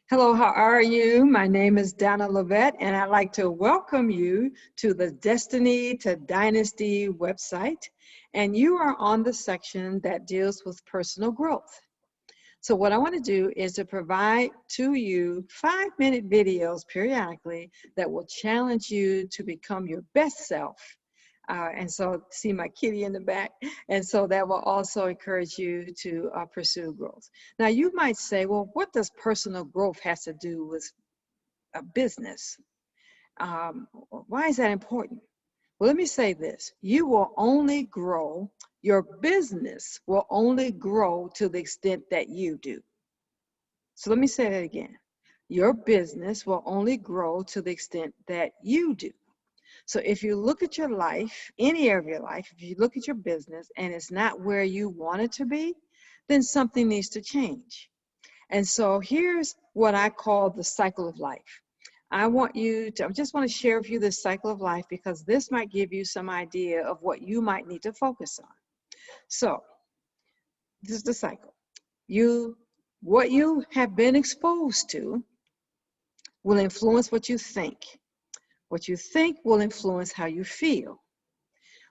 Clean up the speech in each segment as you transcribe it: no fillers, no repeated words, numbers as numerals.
Hello, how are you? My name is Donna Lovett, and I'd like to welcome you to the Destiny to Dynasty website. And you are on the section that deals with personal growth. So what I want to do is to provide to you 5-minute videos periodically that will challenge you to become your best self. And so see my kitty in the back. And so that will also encourage you to pursue growth. Now you might say, well, what does personal growth has to do with a business? Why is that important? Well, let me say this. You will only grow, your business will only grow to the extent that you do. So let me say that again. Your business will only grow to the extent that you do. So if you look at your life, any area of your life, if you look at your business and it's not where you want it to be, then something needs to change. And so here's what I call the cycle of life. I just want to share with you this cycle of life because this might give you some idea of what you might need to focus on. So this is the cycle. What you have been exposed to will influence what you think. What you think will influence how you feel.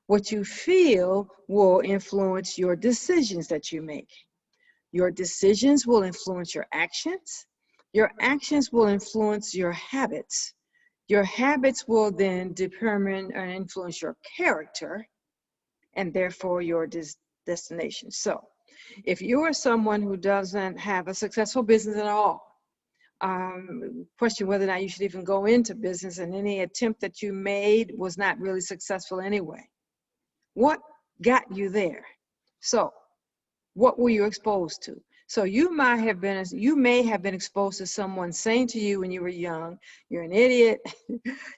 What you feel will influence your decisions that you make. Your decisions will influence your actions. Your actions will influence your habits. Your habits will then determine and influence your character and therefore your destination. So if you are someone who doesn't have a successful business at all, question whether or not you should even go into business, and any attempt that you made was not really successful anyway. What got you there? So what were you exposed to? So you may have been exposed to someone saying to you when you were young, you're an idiot,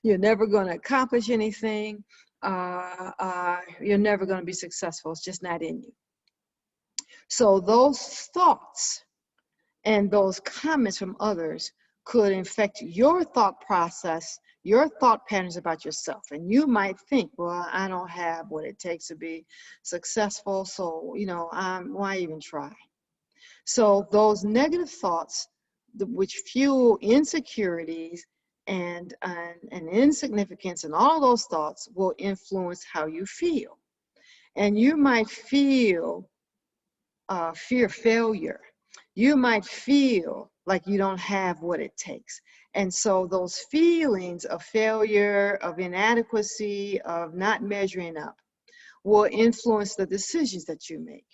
you're never going to accomplish anything, you're never going to be successful, it's just not in you. So those thoughts and those comments from others could infect your thought process, your thought patterns about yourself. And you might think, well, I don't have what it takes to be successful, so, why even try? So those negative thoughts, which fuel insecurities and insignificance, and all those thoughts will influence how you feel. And you might feel fear failure. You might feel like you don't have what it takes. And so those feelings of failure, of inadequacy, of not measuring up will influence the decisions that you make.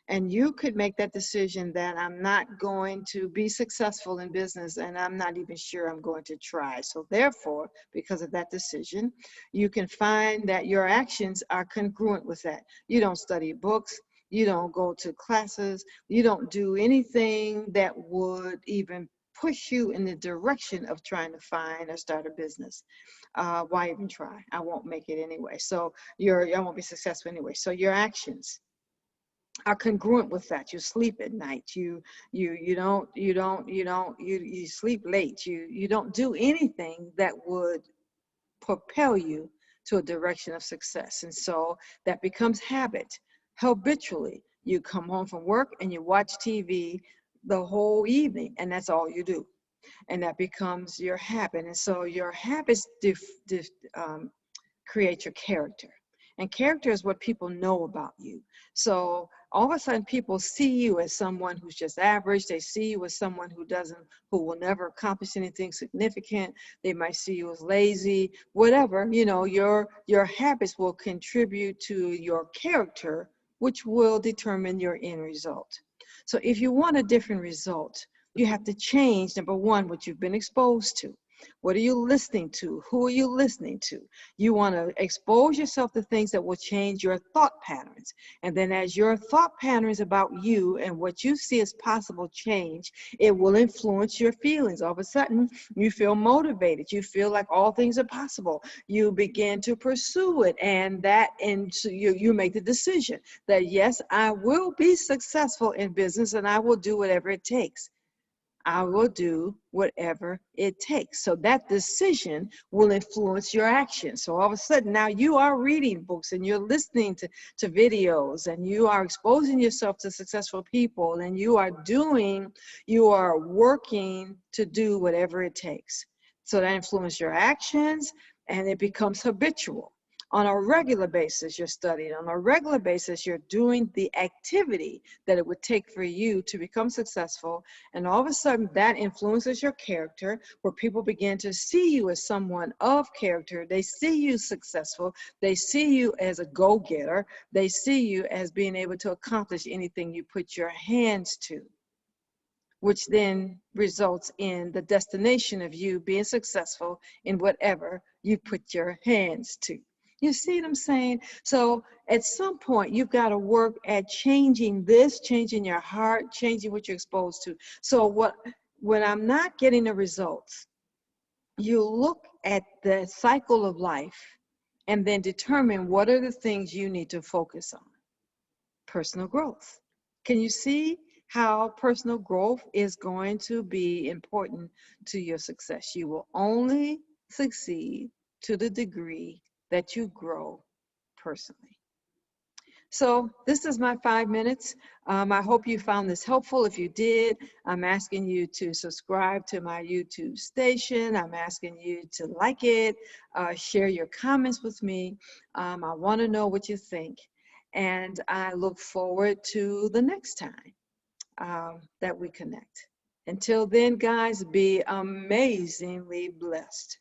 And you could make that decision that I'm not going to be successful in business and I'm not even sure I'm going to try. So therefore, because of that decision, you can find that your actions are congruent with that. You don't study books. You don't go to classes. You don't do anything that would even push you in the direction of trying to find or start a business. Why even try? I won't make it anyway. So I won't be successful anyway. So your actions are congruent with that. You sleep at night. You sleep late. You don't do anything that would propel you to a direction of success. And so that becomes habit. Habitually, you come home from work and you watch TV the whole evening, and that's all you do. And that becomes your habit. And so your habits create your character. And character is what people know about you. So all of a sudden people see you as someone who's just average. They see you as someone who will never accomplish anything significant. They might see you as lazy, whatever. Your habits will contribute to your character, which will determine your end result. So if you want a different result, you have to change, number one, what you've been exposed to. What are you listening to? Who are you listening to? You want to expose yourself to things that will change your thought patterns. And then as your thought patterns about you and what you see as possible change, it will influence your feelings. All of a sudden, you feel motivated. You feel like all things are possible. You begin to pursue it. And so you make the decision that, yes, I will be successful in business and I will do whatever it takes. I will do whatever it takes. So that decision will influence your actions. So all of a sudden now you are reading books and you're listening to videos and you are exposing yourself to successful people and you are working to do whatever it takes. So that influences your actions and it becomes habitual. On a regular basis, you're studying. On a regular basis, you're doing the activity that it would take for you to become successful. And all of a sudden, that influences your character, where people begin to see you as someone of character. They see you successful. They see you as a go-getter. They see you as being able to accomplish anything you put your hands to, which then results in the destination of you being successful in whatever you put your hands to. You see what I'm saying? So at some point, you've got to work at changing this, changing your heart, changing what you're exposed to. So when I'm not getting the results, you look at the cycle of life and then determine what are the things you need to focus on. Personal growth. Can you see how personal growth is going to be important to your success? You will only succeed to the degree that you grow personally. So this is my 5 minutes. I hope you found this helpful. If you did, I'm asking you to subscribe to my YouTube station. I'm asking you to like it, share your comments with me. I want to know what you think. And I look forward to the next time that we connect. Until then, guys, be amazingly blessed.